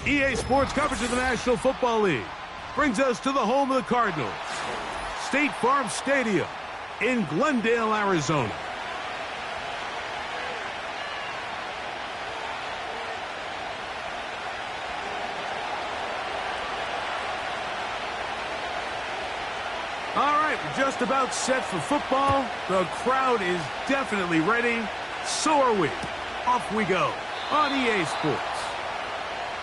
EA Sports coverage of the National Football League brings us to the home of the Cardinals, State Farm Stadium in Glendale, Arizona. All right, we're just about set for football. The crowd is definitely ready. So are we. Off we go on EA Sports.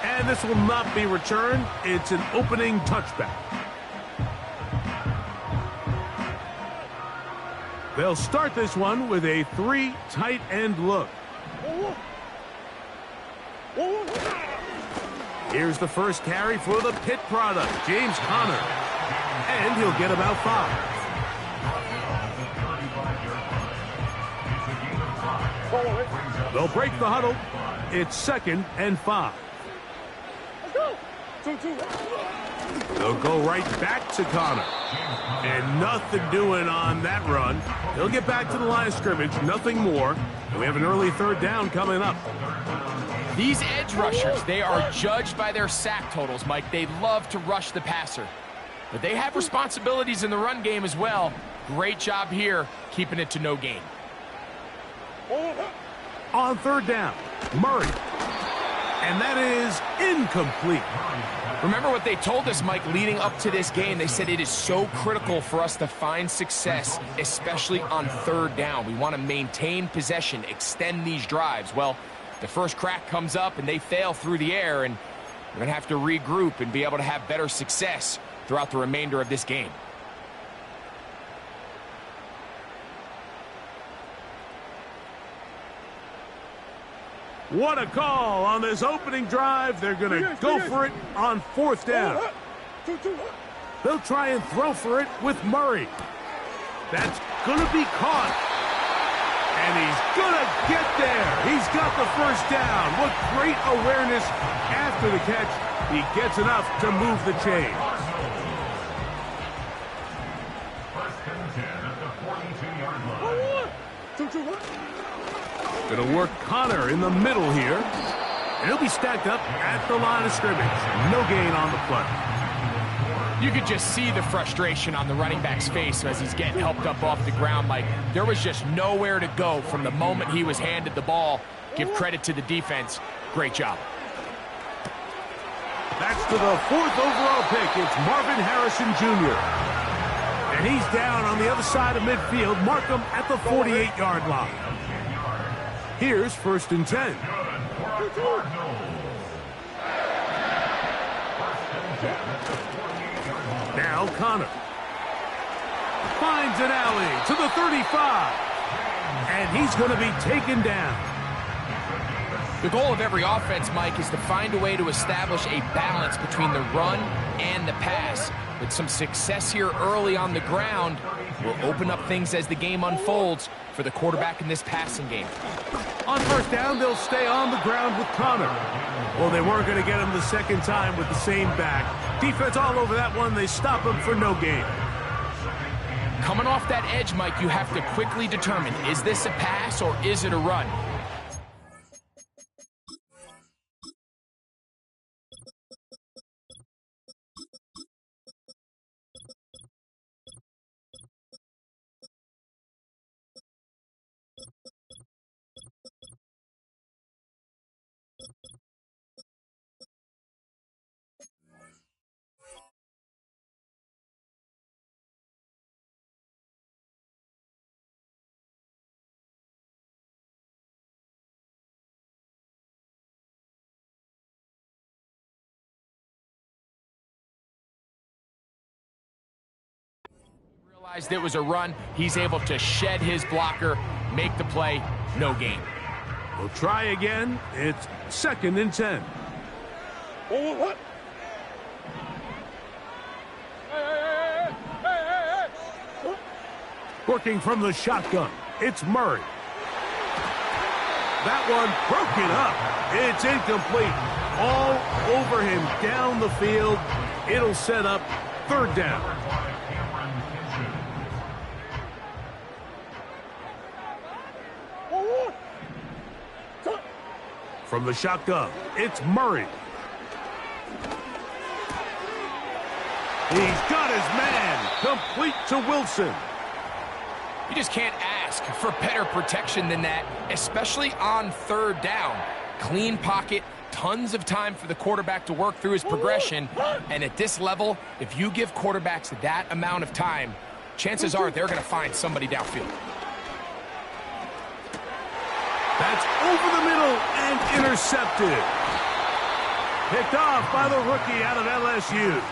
And this will not be returned. It's an opening touchback. They'll start this one with a 3 tight end look. Here's the first carry for the Pitt product, James Conner. And he'll get about 5. They'll break the huddle. It's 2nd and 5. They'll go right back to Conner. And nothing doing on that run. He'll get back to the line of scrimmage, nothing more. And we have an early 3rd down coming up. These edge rushers, they are judged by their sack totals, Mike. They love to rush the passer. But they have responsibilities in the run game as well. Great job here, keeping it to no gain. On 3rd down, Murray. And that is incomplete. Remember what they told us, Mike, leading up to this game. They said it is so critical for us to find success, especially on 3rd down. We want to maintain possession, extend these drives. Well, the first crack comes up and they fail through the air, and we're going to have to regroup and be able to have better success throughout the remainder of this game. What a call on this opening drive. They're going to go for it on 4th down. They'll try and throw for it with Murray. That's going to be caught. And he's going to get there. He's got the 1st down. What great awareness after the catch. He gets enough to move the chain. Going to work Conner in the middle here. And he'll be stacked up at the line of scrimmage. No gain on the play. You could just see the frustration on the running back's face as he's getting helped up off the ground. Like, there was just nowhere to go from the moment he was handed the ball. Give credit to the defense. Great job. That's to the 4th overall pick. It's Marvin Harrison Jr. And he's down on the other side of midfield. Mark him at the 48-yard line. Here's 1st and 10. Now Conner finds an alley to the 35. And he's going to be taken down. The goal of every offense, Mike, is to find a way to establish a balance between the run and the pass. With some success here early on the ground, will open up things as the game unfolds for the quarterback in this passing game. On 1st down, they'll stay on the ground with Conner. Well, they weren't going to get him the 2nd time with the same back. Defense all over that one. They stop him for no gain. Coming off that edge, Mike, you have to quickly determine, is this a pass or is it a run? Realized it was a run. He's able to shed his blocker, make the play, no gain. We'll try again. It's 2nd and 10. What? Working from the shotgun, it's Murray. That one broken up. It's incomplete. All over him down the field. It'll set up 3rd down. From the shotgun, it's Murray. He's got his man. Complete to Wilson. You just can't ask for better protection than that, especially on third down. Clean pocket, tons of time for the quarterback to work through his progression. And at this level, if you give quarterbacks that amount of time, chances are they're going to find somebody downfield. That's over the middle and intercepted. Picked off by the rookie out of LSU.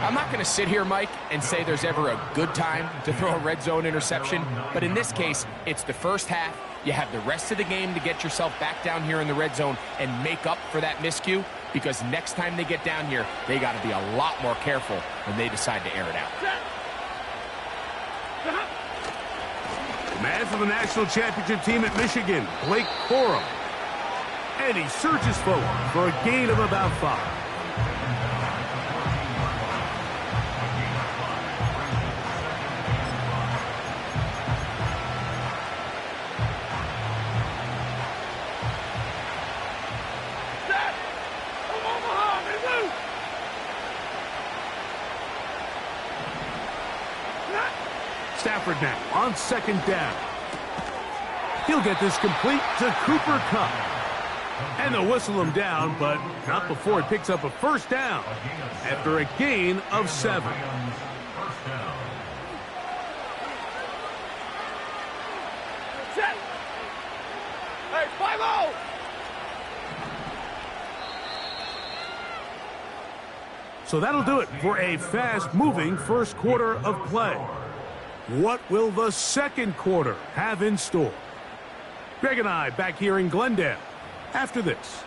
I'm not going to sit here, Mike, and say there's ever a good time to throw a red zone interception, but in this case, it's the first half. You have the rest of the game to get yourself back down here in the red zone and make up for that miscue, because next time they get down here, they got to be a lot more careful when they decide to air it out. The man for the national championship team at Michigan, Blake Corum. And he surges forward for a gain of about 5. Stafford now on second down. He'll get this complete to Cooper Kupp. And they'll whistle him down, but not before he picks up a first down after a gain of 7. Hey, 5-0! So that'll do it for a fast-moving first quarter of play. What will the second quarter have in store? Greg and I back here in Glendale after this.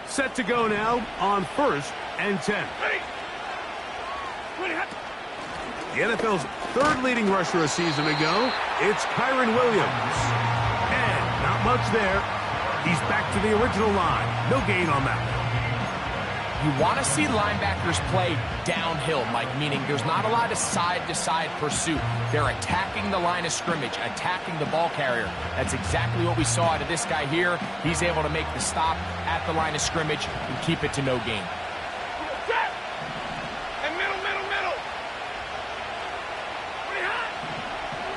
Set to go now on 1st and 10. The NFL's third leading rusher a season ago, it's Kyren Williams. And not much there. He's back to the original line. No gain on that. You want to see linebackers play downhill, Mike, meaning there's not a lot of side-to-side pursuit. They're attacking the line of scrimmage, attacking the ball carrier. That's exactly what we saw out of this guy here. He's able to make the stop at the line of scrimmage and keep it to no gain.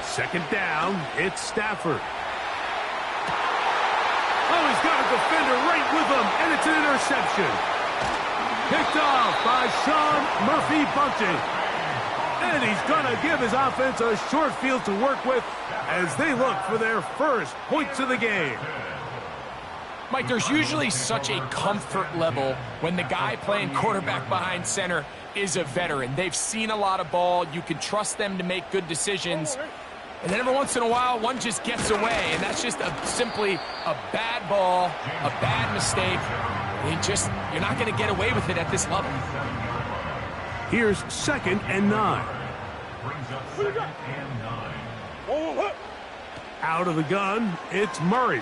Second down, it's Stafford. Oh, he's got a defender right with him, and it's an interception. Picked off by Sean Murphy-Bunting. And he's going to give his offense a short field to work with as they look for their first points of the game. Mike, there's usually such a comfort level when the guy playing quarterback behind center is a veteran. They've seen a lot of ball. You can trust them to make good decisions. And then every once in a while, one just gets away, and that's just simply a bad ball, a bad mistake. You're not going to get away with it at this level. Here's 2nd and 9. Out of the gun, it's Murray.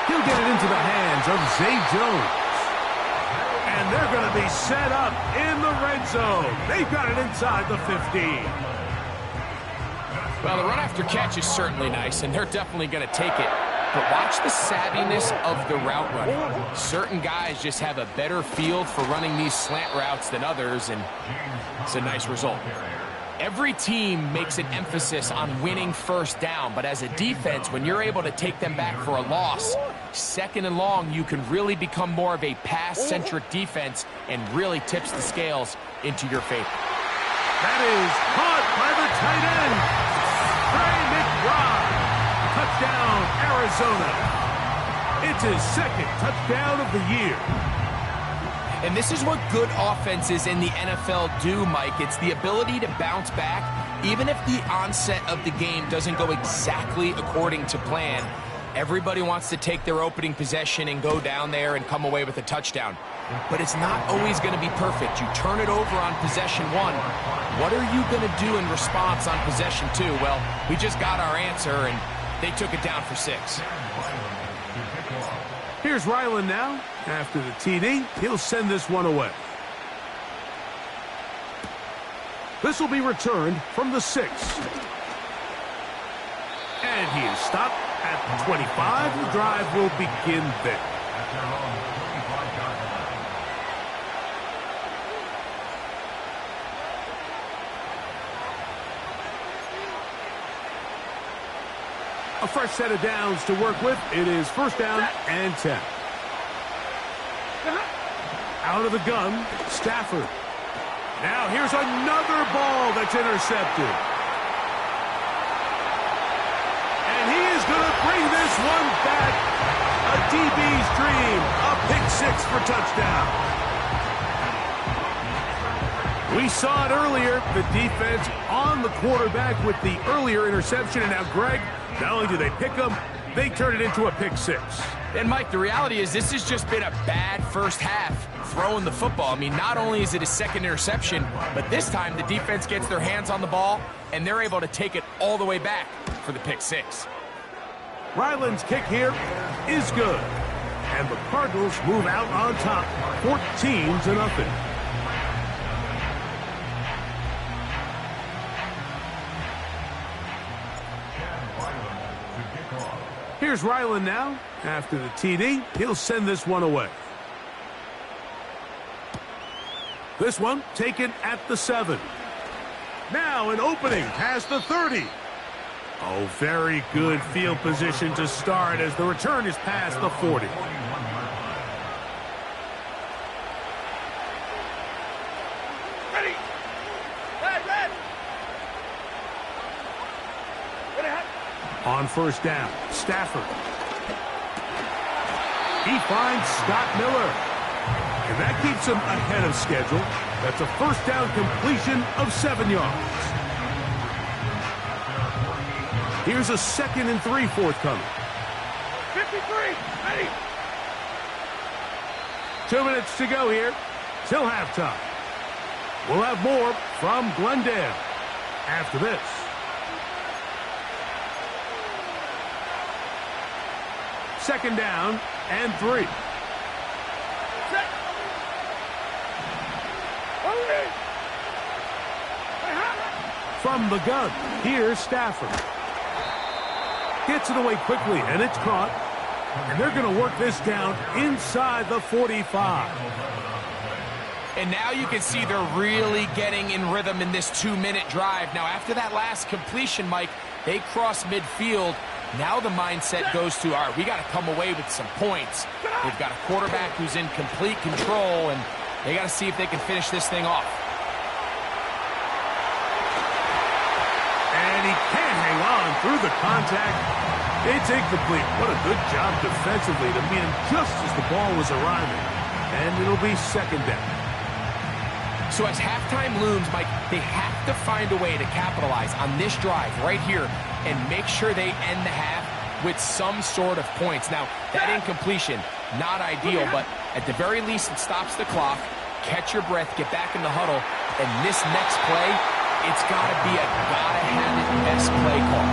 He'll get it into the hands of Zay Jones. And they're going to be set up in the red zone. They've got it inside the 15. Well, the run after catch is certainly nice, and they're definitely going to take it. But watch the savviness of the route running. Certain guys just have a better feel for running these slant routes than others, and it's a nice result. Every team makes an emphasis on winning first down, but as a defense, when you're able to take them back for a loss, 2nd and long, you can really become more of a pass-centric defense and really tips the scales into your favor. That is caught by the tight end. Trey McBride. Touchdown, Arizona. It's his 2nd touchdown of the year. And this is what good offenses in the NFL do, Mike. It's the ability to bounce back, even if the onset of the game doesn't go exactly according to plan. Everybody wants to take their opening possession and go down there and come away with a touchdown. But it's not always going to be perfect. You turn it over on possession 1. What are you going to do in response on possession 2? Well, we just got our answer, and they took it down for 6. Here's Ryland now. After the TD, he'll send this one away. This will be returned from the 6. And he is stopped at the 25. The drive will begin there. A fresh set of downs to work with. It is first down and 10. Out of the gun, Stafford. Now here's another ball that's intercepted. And he is going to bring this one back. A DB's dream. A pick-6 for touchdown. We saw it earlier. The defense on the quarterback with the earlier interception. And now, Greg, not only do they pick him, they turn it into a pick-6. And, Mike, the reality is this has just been a bad first half throwing the football. I mean, not only is it a second interception, but this time the defense gets their hands on the ball, and they're able to take it all the way back for the pick-6. Ryland's kick here is good. And the Cardinals move out on top, 14-0. Here's Ryland now. After the TD, he'll send this one away. This one taken at the 7. Now an opening past the 30. Oh, very good field position to start as the return is past the 40. Ready. Red. On first down, Stafford. He finds Scott Miller. And that keeps him ahead of schedule. That's a first down completion of 7 yards. Here's a 2nd and 3 forthcoming. 53. Ready. 2 minutes to go here. Till halftime. We'll have more from Glendale after this. Second down and 3. Set. From the gun, here's Stafford. Gets it away quickly, and it's caught. And they're going to work this down inside the 45. And now you can see they're really getting in rhythm in this 2-minute drive. Now, after that last completion, Mike, they cross midfield. Now the mindset goes to, all right, we got to come away with some points. They've got a quarterback who's in complete control, and they got to see if they can finish this thing off. And he can't hang on through the contact. It's incomplete. What a good job defensively to meet him just as the ball was arriving. And it'll be second down. So as halftime looms, Mike, they have to find a way to capitalize on this drive right here and make sure they end the half with some sort of points. Now, that incompletion, not ideal, but at the very least, it stops the clock. Catch your breath, get back in the huddle, and this next play, it's got to be a gotta-have-it best play call.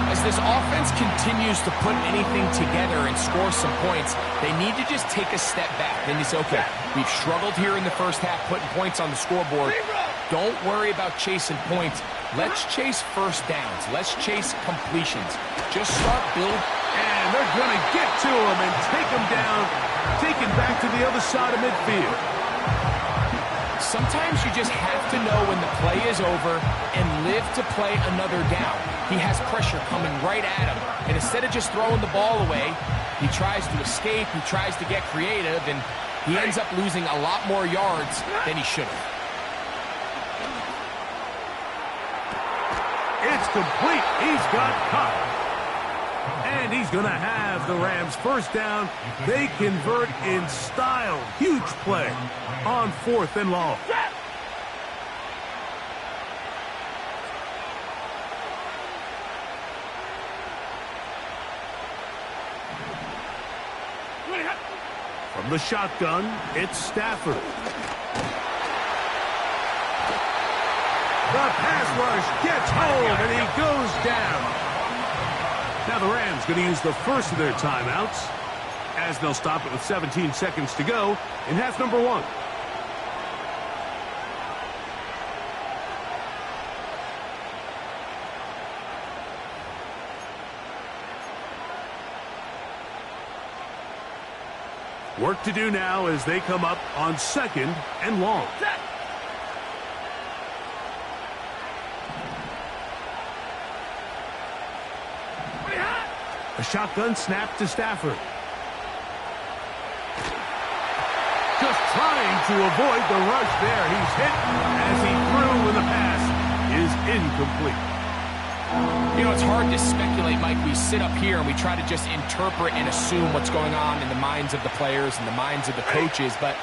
As this offense continues to put anything together and score some points, they need to just take a step back. Then you say, okay, we've struggled here in the first half putting points on the scoreboard. Don't worry about chasing points. Let's chase first downs. Let's chase completions. Just start building. And they're going to get to him and take him down, take him back to the other side of midfield. Sometimes you just have to know when the play is over and live to play another down. He has pressure coming right at him, and instead of just throwing the ball away, he tries to escape, he tries to get creative, and he ends up losing a lot more yards than he should have. It's complete. He's got caught. And he's going to have the Rams first down. They convert in style. Huge play on 4th and long. From the shotgun, it's Stafford. The pass rush gets hold, and he goes down. Now the Rams going to use the first of their timeouts. as they'll stop it with 17 seconds to go in half number 1. Work to do now as they come up on 2nd and long. A shotgun snap to Stafford. Just trying to avoid the rush there. He's hit as he threw when the pass is incomplete. You know, it's hard to speculate, Mike. We sit up here and we try to just interpret and assume what's going on in the minds of the players and the minds of the coaches, but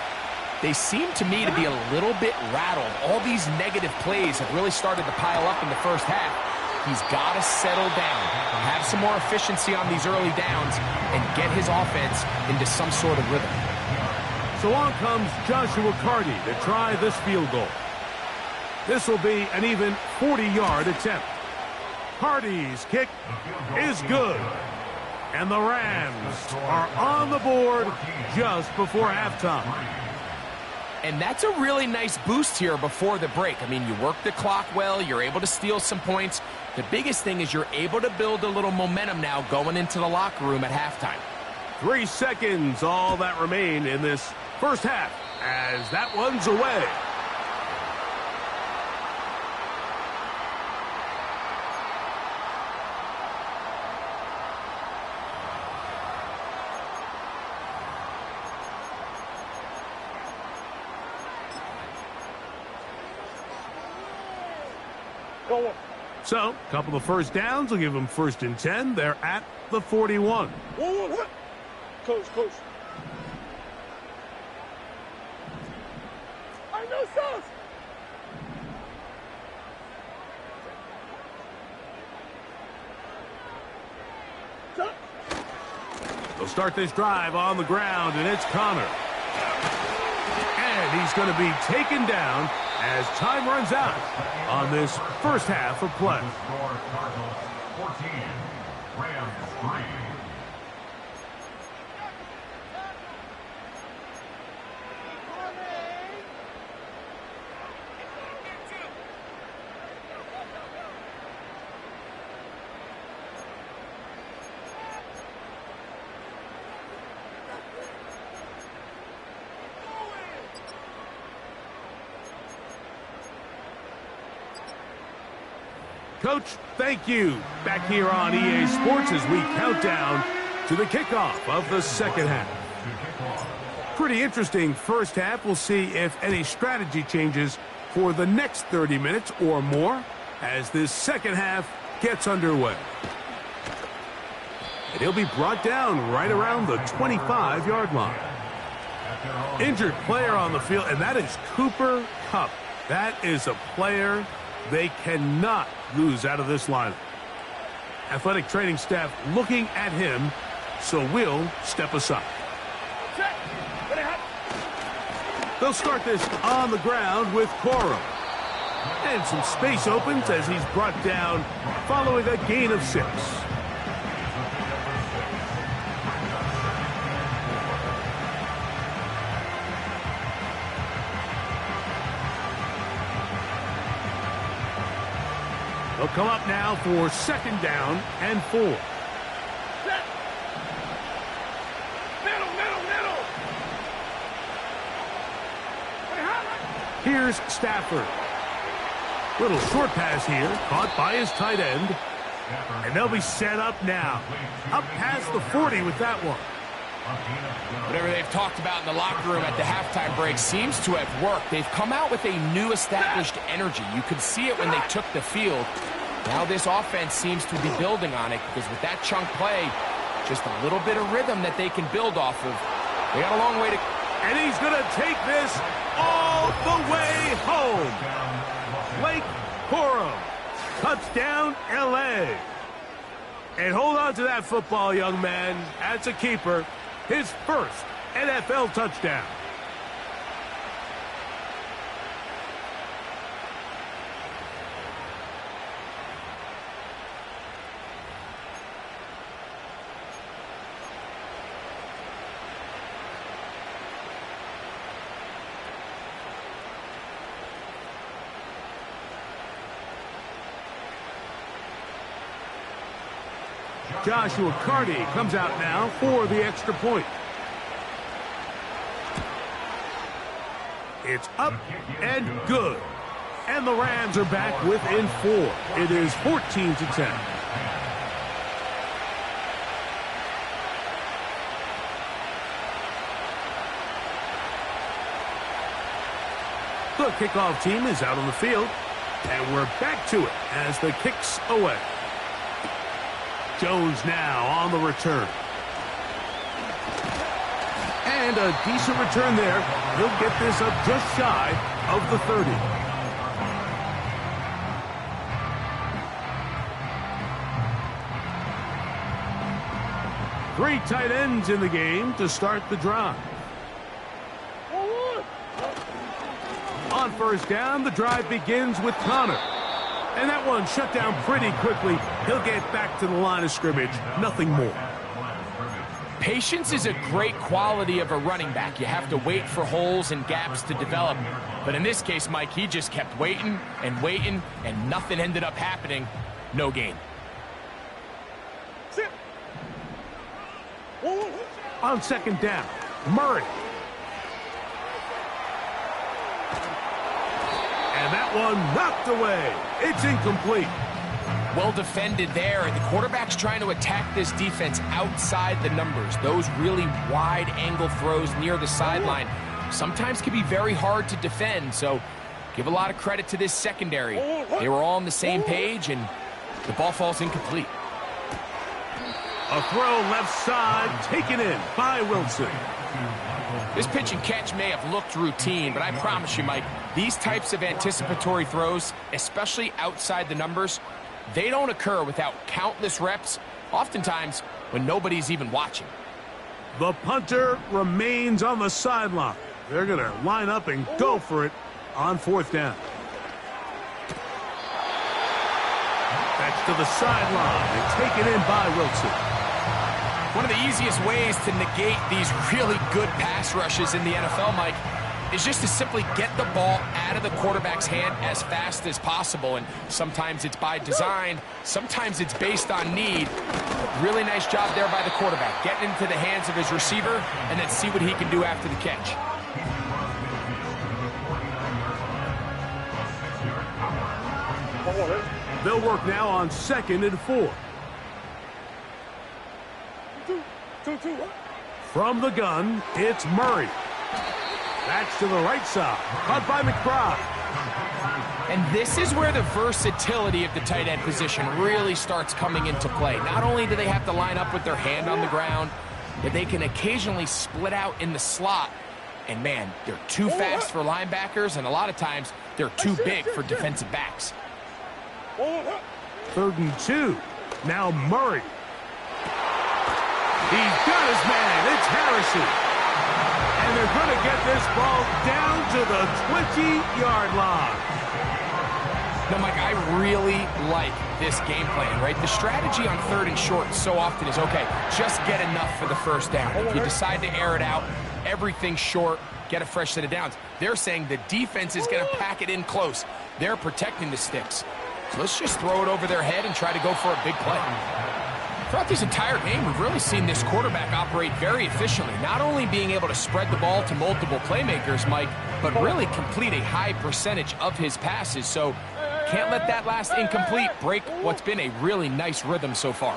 they seem to me to be a little bit rattled. All these negative plays have really started to pile up in the first half. He's got to settle down, have some more efficiency on these early downs, and get his offense into some sort of rhythm. So on comes Joshua Cardi to try this field goal. This will be an even 40-yard attempt. Cardi's kick is good. And the Rams are on the board just before halftime. And that's a really nice boost here before the break. I mean, you work the clock well, you're able to steal some points. The biggest thing is you're able to build a little momentum now going into the locker room at halftime. 3 seconds, all that remain in this first half, as that one's away. So, a couple of first downs will give them 1st and 10. They're at the 41. Whoa. Coach. I know sauce. They'll start this drive on the ground, and it's Connor. And he's going to be taken down as time runs out on this first half of play. Cardinals 14, Rams 3. Coach, thank you. Back here on EA Sports as we count down to the kickoff of the second half. Pretty interesting first half. We'll see if any strategy changes for the next 30 minutes or more as this second half gets underway. And he'll be brought down right around the 25-yard line. Injured player on the field, and that is Cooper Kupp. That is a player they cannot lose out of this lineup. Athletic training staff looking at him, so we'll step aside. They'll start this on the ground with Corum. And some space opens as he's brought down following a gain of 6. They'll come up now for 2nd down and 4. Middle. Here's Stafford. Little short pass here, caught by his tight end. And they'll be set up now. Up past the 40 with that one. Whatever they've talked about in the locker room at the halftime break seems to have worked. They've come out with a new established energy. You could see it when they took the field. Now this offense seems to be building on it because with that chunk play, just a little bit of rhythm that they can build off of. They got a long way to... And he's going to take this all the way home. Blake Corum, touchdown L.A. And hold on to that football, young man. That's a keeper. His first NFL touchdown. Joshua Carty comes out now for the extra point. It's up and good. And the Rams are back within 4. It is 14-10. The kickoff team is out on the field. And we're back to it as the kick's away. Jones now on the return. And a decent return there. He'll get this up just shy of the 30. Three tight ends in the game to start the drive. On first down, the drive begins with Connor. And that one shut down pretty quickly. He'll get back to the line of scrimmage. Nothing more. Patience is a great quality of a running back. You have to wait for holes and gaps to develop. But in this case, Mike, he just kept waiting, and nothing ended up happening. No gain. On second down, Murray. And that one knocked away. It's incomplete. Well defended there. The quarterback's trying to attack this defense outside the numbers. Those really wide angle throws near the sideline sometimes can be very hard to defend. So give a lot of credit to this secondary. They were all on the same page, and the ball falls incomplete. A throw left side, taken in by Wilson. This pitch and catch may have looked routine, but I promise you, Mike, these types of anticipatory throws, especially outside the numbers, they don't occur without countless reps, oftentimes when nobody's even watching. The punter remains on the sideline. They're going to line up and go for it on fourth down. That's to the sideline and taken in by Wilson. One of the easiest ways to negate these really good pass rushes in the NFL, Mike, is just to simply get the ball out of the quarterback's hand as fast as possible. And sometimes it's by design, sometimes it's based on need. Really nice job there by the quarterback, getting into the hands of his receiver, and then see what he can do after the catch. They'll work now on 2nd and 4. From the gun, it's Murray. That's to the right side, caught by McBride. And this is where the versatility of the tight end position really starts coming into play. Not only do they have to line up with their hand on the ground, but they can occasionally split out in the slot. And man, they're too fast for linebackers, and a lot of times they're too big for defensive backs. 3rd and 2. Now Murray. He's got his man. It's Harrison. And they're going to get this ball down to the 20-yard line. Now, Mike, I really like this game plan, right? The strategy on 3rd and short so often is, okay, just get enough for the first down. If you decide to air it out, everything's short, get a fresh set of downs. They're saying the defense is going to pack it in close. They're protecting the sticks. So let's just throw it over their head and try to go for a big play. Throughout this entire game, we've really seen this quarterback operate very efficiently, not only being able to spread the ball to multiple playmakers, Mike, but really complete a high percentage of his passes. So can't let that last incomplete break what's been a really nice rhythm so far.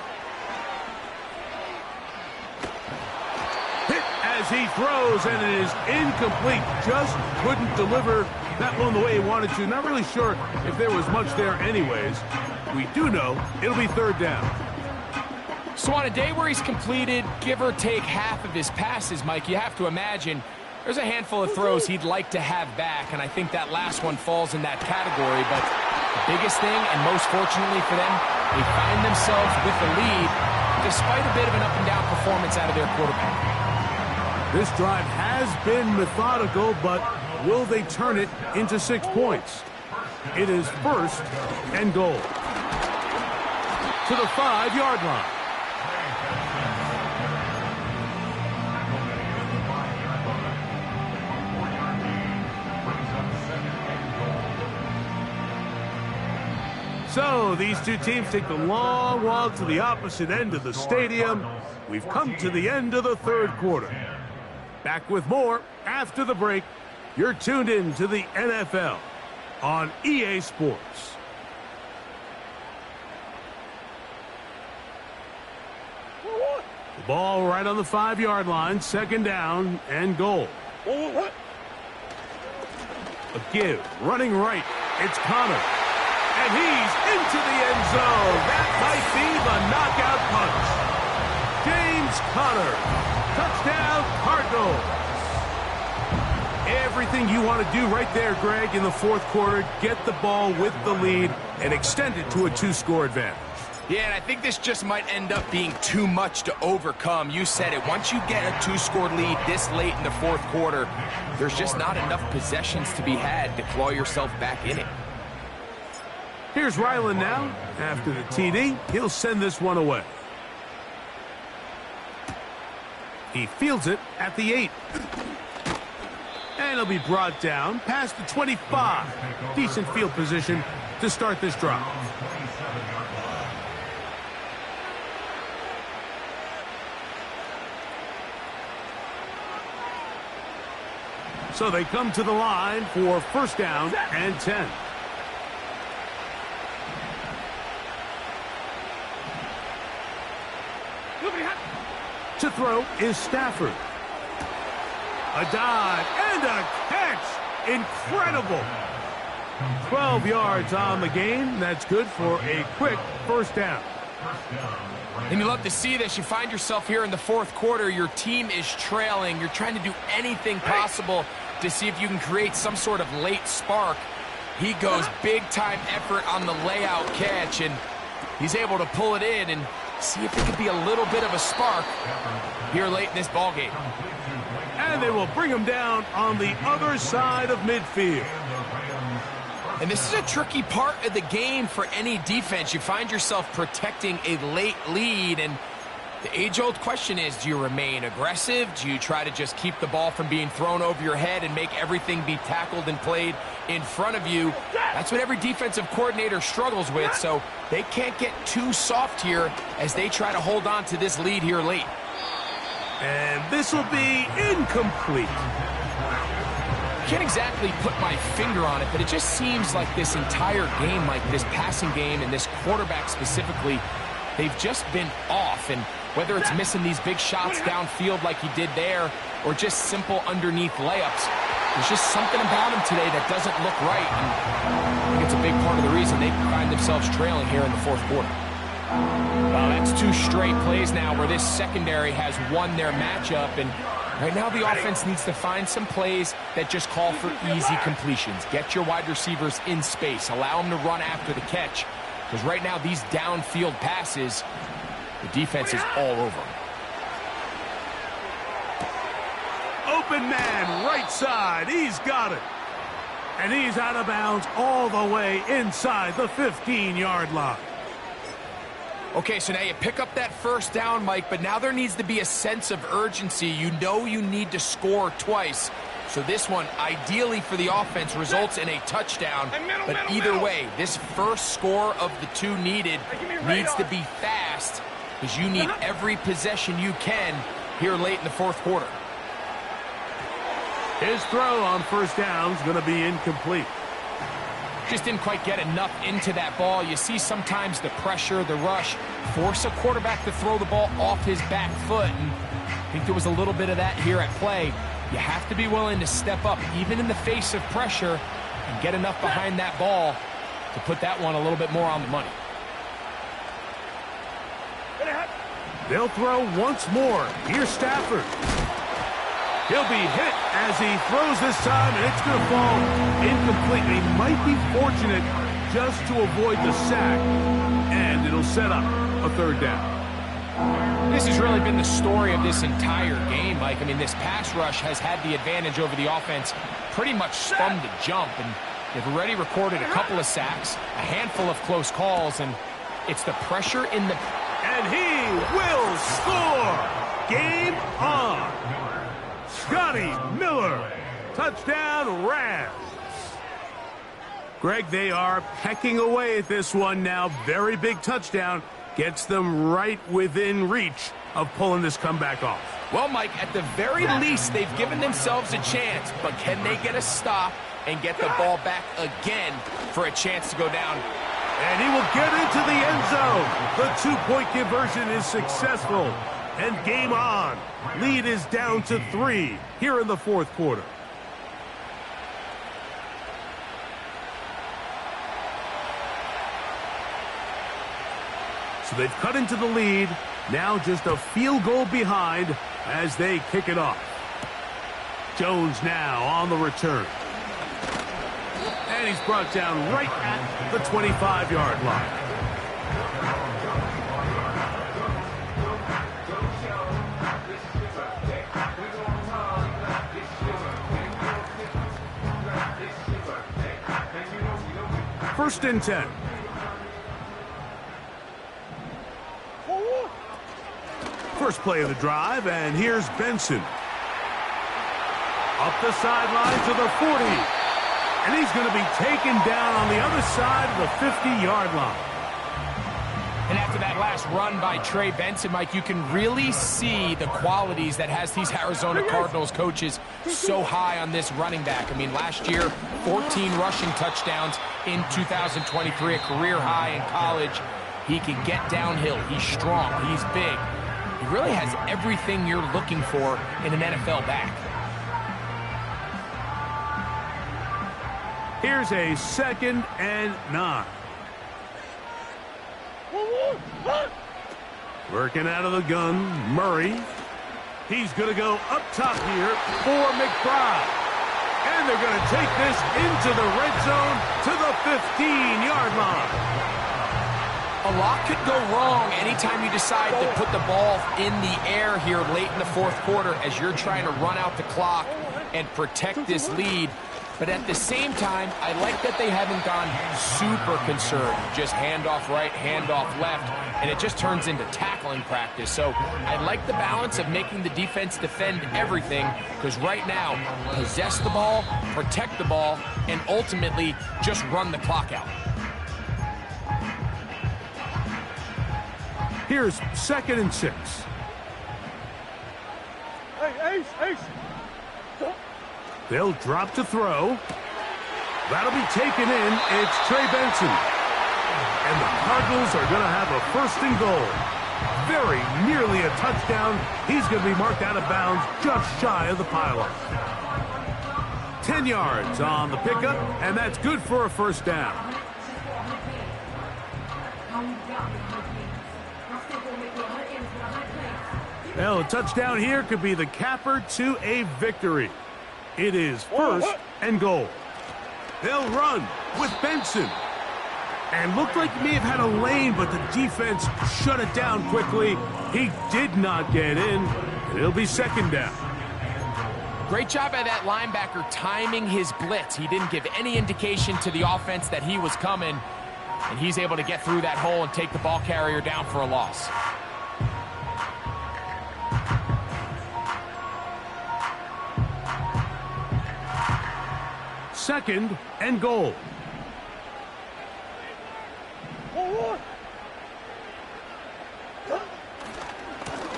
Hit as he throws, and it is incomplete. Just couldn't deliver that one the way he wanted to. Not really sure if there was much there anyways. We do know it'll be 3rd down. So on a day where he's completed, give or take half of his passes, Mike, you have to imagine there's a handful of throws he'd like to have back, and I think that last one falls in that category. But the biggest thing, and most fortunately for them, they find themselves with the lead despite a bit of an up-and-down performance out of their quarterback. This drive has been methodical, but will they turn it into 6 points? It is 1st and goal. To the 5-yard line. So these two teams take the long walk to the opposite end of the stadium. We've come to the end of the third quarter. Back with more after the break. You're tuned in to the NFL on EA Sports. The ball right on the 5-yard line, second down and goal. A give, running right, it's Connor. And he's into the end zone. That might be the knockout punch. James Conner, touchdown Cardinals. Everything you want to do right there, Greg, in the fourth quarter, get the ball with the lead and extend it to a 2-score advantage. Yeah, and I think this just might end up being too much to overcome. You said it. Once you get a 2-score lead this late in the fourth quarter, there's just not enough possessions to be had to claw yourself back in it. Here's Ryland now. After the TD, he'll send this one away. He fields it at the 8. And he'll be brought down past the 25. Decent field position to start this drive. So they come to the line for first down and 10. To throw is Stafford. A dive and a catch. Incredible. 12 yards on the game. That's good for a quick first down. And you love to see this. You find yourself here in the fourth quarter. Your team is trailing. You're trying to do anything possible to see if you can create some sort of late spark. He goes big-time effort on the layout catch, and he's able to pull it in and see if it could be a little bit of a spark here late in this ballgame. And they will bring him down on the other side of midfield. And this is a tricky part of the game for any defense. You find yourself protecting a late lead, and the age-old question is, do you remain aggressive? Do you try to just keep the ball from being thrown over your head and make everything be tackled and played in front of you? That's what every defensive coordinator struggles with, so they can't get too soft here as they try to hold on to this lead here late. And this will be incomplete. Can't exactly put my finger on it, but it just seems like this entire game, like this passing game and this quarterback specifically, they've just been off. And whether it's missing these big shots downfield like he did there or just simple underneath layups, there's just something about him today that doesn't look right. And I think it's a big part of the reason they find themselves trailing here in the fourth quarter. Well, that's 2 straight plays now where this secondary has won their matchup, and right now the offense needs to find some plays that just call for easy completions. Get your wide receivers in space. Allow them to run after the catch, because right now these downfield passes, the defense is all over. Open man, right side. He's got it. And he's out of bounds all the way inside the 15-yard line. Okay, so now you pick up that first down, Mike, but now there needs to be a sense of urgency. You know you need to score twice. So this one, ideally for the offense, results in a touchdown. But either way, this first score of the 2 needed needs to be fast, because you need every possession you can here late in the fourth quarter. His throw on first down is going to be incomplete. Just didn't quite get enough into that ball. You see sometimes the pressure, the rush, force a quarterback to throw the ball off his back foot. And I think there was a little bit of that here at play. You have to be willing to step up, even in the face of pressure, and get enough behind that ball to put that one a little bit more on the money. They'll throw once more. Here's Stafford. He'll be hit as he throws this time, and it's going to fall incomplete. He might be fortunate just to avoid the sack, and it'll set up a third down. This has really been the story of this entire game, Mike. I mean, this pass rush has had the advantage over the offense pretty much from the jump, and they've already recorded a couple of sacks, a handful of close calls, and it's the pressure in the... And he will score! Game on! Scotty Miller, touchdown Rams. Greg, they are pecking away at this one now. Very big touchdown. Gets them right within reach of pulling this comeback off. Well, Mike, at the very least, they've given themselves a chance, but can they get a stop and get the ball back again for a chance to go down? And he will get into the end zone. The two-point conversion is successful. And game on. Lead is down to 3 here in the fourth quarter. So they've cut into the lead. Now just a field goal behind as they kick it off. Jones now on the return. And he's brought down right at the 25-yard line. First and 10. First play of the drive, and here's Benson. Up the sideline to the 40. And he's going to be taken down on the other side of the 50-yard line. And after that last run by Trey Benson, Mike, you can really see the qualities that has these Arizona Cardinals coaches so high on this running back. I mean, last year, 14 rushing touchdowns in 2023, a career high in college. He can get downhill. He's strong. He's big. He really has everything you're looking for in an NFL back. Here's a 2nd and 9. Working out of the gun, Murray. He's going to go up top here for McBride. And they're going to take this into the red zone to the 15-yard line. A lot could go wrong anytime you decide to put the ball in the air here late in the fourth quarter as you're trying to run out the clock and protect this lead. But at the same time, I like that they haven't gone super conservative. Just handoff right, handoff left, and it just turns into tackling practice. So I like the balance of making the defense defend everything, because right now, possess the ball, protect the ball, and ultimately just run the clock out. Here's 2nd and 6. Hey, Ace. They'll drop to throw. That'll be taken in. It's Trey Benson. And the Cardinals are going to have a 1st and goal. Very nearly a touchdown. He's going to be marked out of bounds just shy of the pylon. 10 yards on the pickup, and that's good for a 1st down. Well, a touchdown here could be the capper to a victory. It is 1st and goal. They'll run with Benson. And looked like he may have had a lane, but the defense shut it down quickly. He did not get in, and it'll be 2nd down. Great job by that linebacker timing his blitz. He didn't give any indication to the offense that he was coming, and he's able to get through that hole and take the ball carrier down for a loss. Second and goal.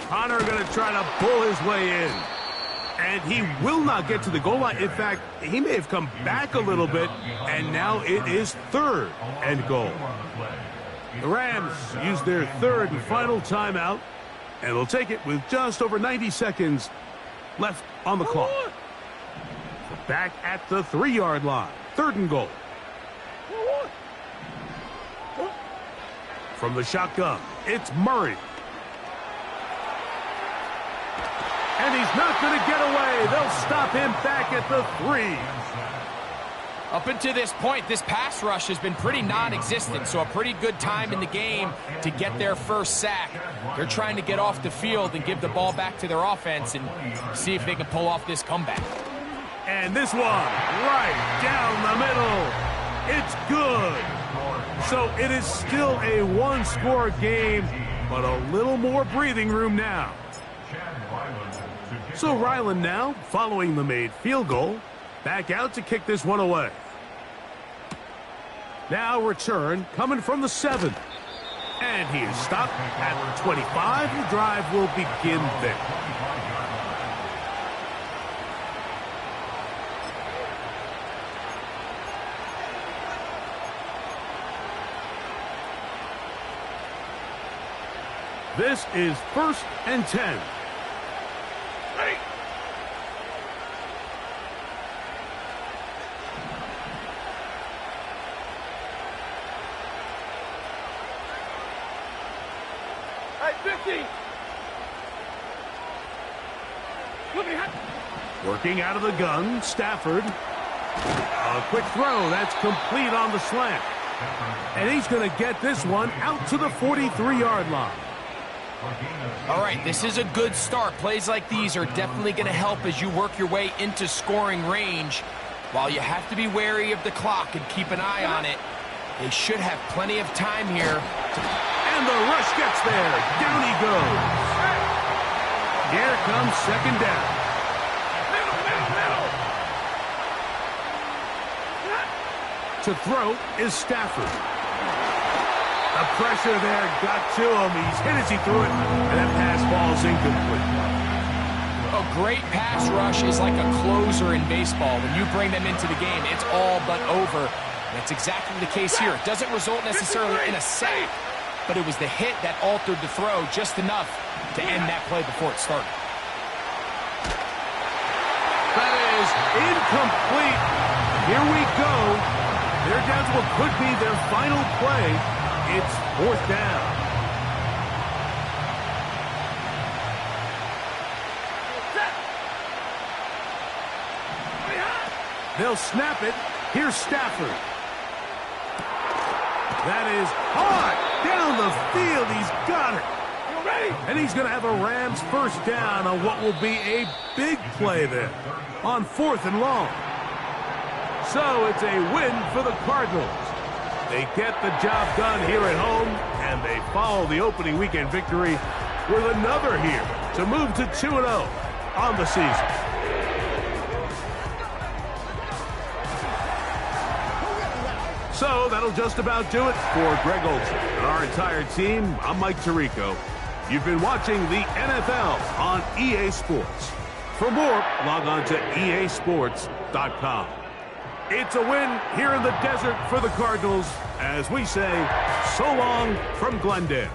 Connor going to try to pull his way in. And he will not get to the goal line. In fact, he may have come back a little bit, and now it is 3rd and goal. The Rams use their 3rd and final timeout, and they'll take it with just over 90 seconds left on the clock. Back at the 3-yard line. 3rd and goal. From the shotgun, it's Murray. And he's not going to get away. They'll stop him back at the 3. Up until this point, this pass rush has been pretty non-existent, so a pretty good time in the game to get their 1st sack. They're trying to get off the field and give the ball back to their offense and see if they can pull off this comeback. And this one, right down the middle. It's good. So it is still a 1-score game, but a little more breathing room now. So Ryland now, following the made field goal, back out to kick this one away. Now return coming from the 7. And he is stopped at the 25. The drive will begin there. This is 1st and 10. Ready. Hey, 50. Look at Working out of the gun, Stafford. A quick throw. That's complete on the slant. And he's going to get this one out to the 43-yard line. All right, this is a good start. Plays like these are definitely going to help as you work your way into scoring range. While you have to be wary of the clock and keep an eye on it, they should have plenty of time here. And the rush gets there. Down he goes. Here comes 2nd down. middle. To throw is Stafford. The pressure there got to him. He's hit as he threw it, and that pass falls incomplete. A great pass rush is like a closer in baseball. When you bring them into the game, it's all but over. That's exactly the case here. It doesn't result necessarily in a sack, but it was the hit that altered the throw just enough to end that play before it started. That is incomplete. Here we go. They're down to what could be their final play. It's 4th down. They'll snap it. Here's Stafford. That is hard. Down the field. He's got it. You ready? And he's going to have a Rams 1st down on what will be a big play there on 4th and long. So it's a win for the Cardinals. They get the job done here at home, and they follow the opening weekend victory with another here to move to 2-0 on the season. So that'll just about do it for Greg Olson and our entire team. I'm Mike Tirico. You've been watching the NFL on EA Sports. For more, log on to easports.com. It's a win here in the desert for the Cardinals as we say so long from Glendale.